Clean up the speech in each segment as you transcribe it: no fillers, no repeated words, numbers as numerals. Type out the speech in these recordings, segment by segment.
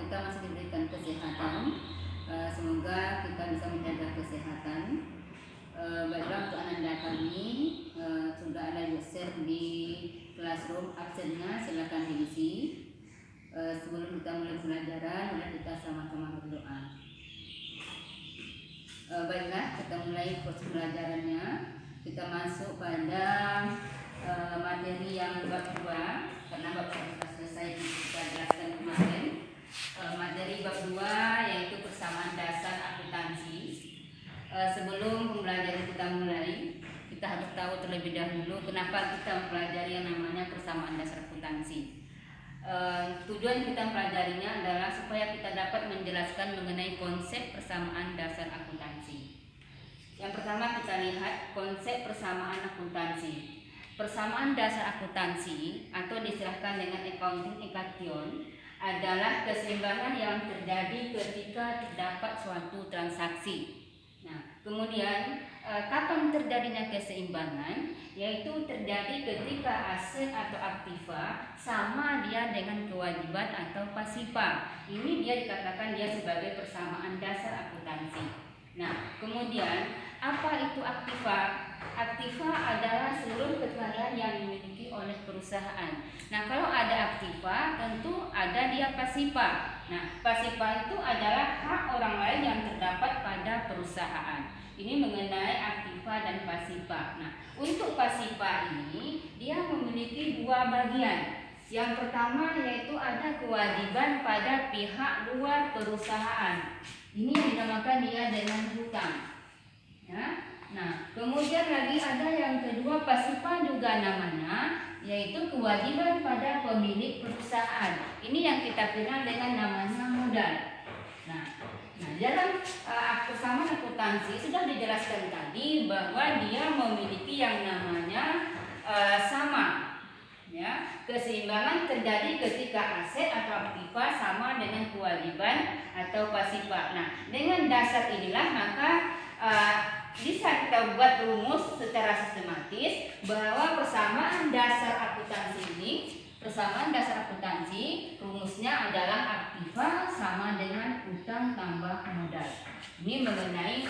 kita masih diberikan kesehatan. Semoga kita bisa menjaga kesehatan. Baiklah, untuk anak-anak kami sudah ada user di classroom, absennya silakan diisi. Sebelum kita mulai pelajaran, mari kita sama-sama berdoa. Baiklah, kita mulai proses pelajarannya. Kita masuk pada materi yang bab 2, karena bab 1 sudah selesai kita jelaskan kemarin. Materi bab 2 yaitu persamaan dasar akuntansi. Sebelum pembelajaran kita mulai, kita harus tahu terlebih dahulu kenapa kita mempelajari yang namanya persamaan dasar akuntansi. Tujuan kita mempelajarinya adalah supaya kita dapat menjelaskan mengenai konsep persamaan dasar akuntansi. Yang pertama kita lihat konsep persamaan akuntansi. Persamaan dasar akuntansi atau diistilahkan dengan accounting equation adalah keseimbangan yang terjadi ketika terdapat suatu transaksi. Nah, kemudian kapan terjadinya keseimbangan? Yaitu terjadi ketika aset atau aktiva sama dia dengan kewajiban atau pasifa. Ini dia dikatakan dia sebagai persamaan dasar akuntansi. Nah, kemudian apa itu aktiva? Aktiva adalah seluruh kekayaan yang dimiliki oleh perusahaan. Nah, kalau ada aktiva, tentu ada dia pasifa. Nah, pasifa itu adalah hak orang lain yang terdapat pada perusahaan. Ini mengenai aktiva dan pasifa. Nah, untuk pasifa ini dia memiliki dua bagian. Yang pertama yaitu ada kewajiban pada pihak luar perusahaan. Ini yang dinamakan dia dengan hutang. Ya. Nah, kemudian lagi ada yang kedua pasifa juga namanya, yaitu kewajiban pada pemilik perusahaan. Ini yang kita kenal dengan namanya modal. Nah, dalam persamaan akuntansi sudah dijelaskan tadi bahwa dia memiliki yang namanya sama. Ya, keseimbangan terjadi ketika aset atau aktiva sama dengan kewajiban atau pasifa. Nah, dengan dasar inilah maka bisa kita buat rumus secara sistematis bahwa persamaan dasar akuntansi rumusnya adalah aktiva sama dengan utang tambah modal. Ini mengenai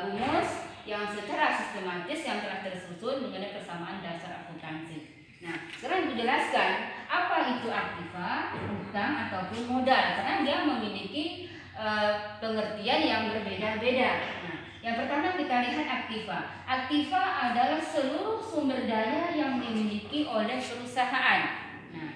rumus yang secara sistematis yang telah tersusun mengenai persamaan dasar akuntansi. Nah, sekarang dijelaskan apa itu aktiva, utang ataupun modal, karena dia memiliki pengertian yang berbeda-beda. Nah, yang pertama kita lihat aktiva. Aktiva adalah seluruh sumber daya yang dimiliki oleh perusahaan. Nah,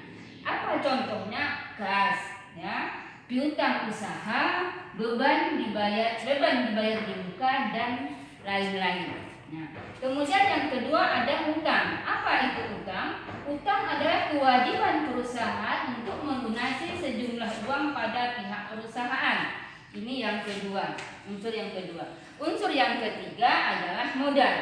apa contohnya? Kas, ya, piutang usaha, beban dibayar di muka dan lain-lain. Nah, kemudian yang kedua ada hutang. Apa itu hutang? Hutang adalah kewajiban perusahaan untuk melunasi sejumlah uang pada pihak perusahaan. Ini yang kedua, unsur yang kedua. Unsur yang ketiga adalah modal.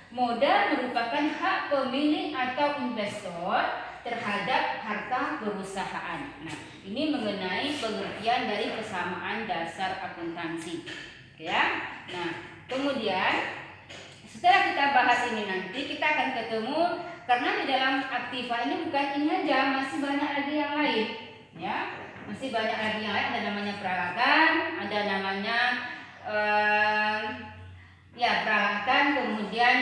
Modal merupakan hak pemilik atau investor terhadap harta perusahaan. Nah, ini mengenai pengertian dari persamaan dasar akuntansi. Ya. Nah, kemudian setelah kita bahas ini nanti kita akan ketemu, karena di dalam aktiva ini bukan ini aja, masih banyak lagi yang lain. Ya. Masih banyak lagi yang lain, ada namanya peralatan, ada namanya peralatan, kemudian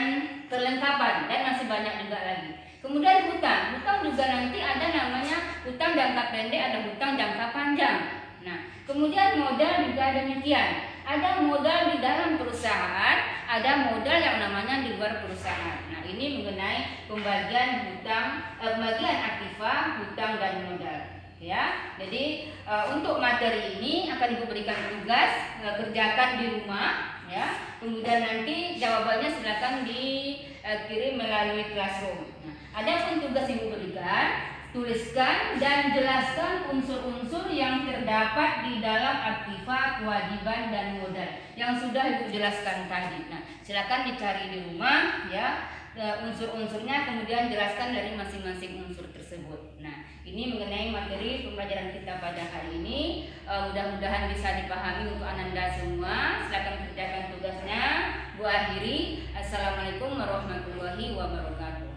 perlengkapan, dan masih banyak juga lagi. Kemudian hutang juga nanti ada namanya hutang jangka pendek, ada hutang jangka panjang. Nah, kemudian modal juga demikian. Ada modal di dalam perusahaan, ada modal yang namanya di luar perusahaan. Nah, ini mengenai pembagian pembagian aktiva, hutang dan modal. Ya, jadi untuk materi ini akan Ibu berikan tugas, kerjakan di rumah, ya. Kemudian nanti jawabannya silakan dikirim melalui classroom. Nah, adapun tugas Ibu berikan, tuliskan dan jelaskan unsur-unsur yang terdapat di dalam aktiva, kewajiban dan modal yang sudah Ibu jelaskan tadi. Nah, silakan dicari di rumah, ya. Unsur-unsurnya, kemudian jelaskan dari masing-masing unsur tersebut. Nah, ini mengenai materi pembelajaran kita pada hari ini. Mudah-mudahan bisa dipahami untuk Ananda semua. Silakan kerjakan tugasnya. Bu akhiri. Assalamualaikum warahmatullahi wabarakatuh.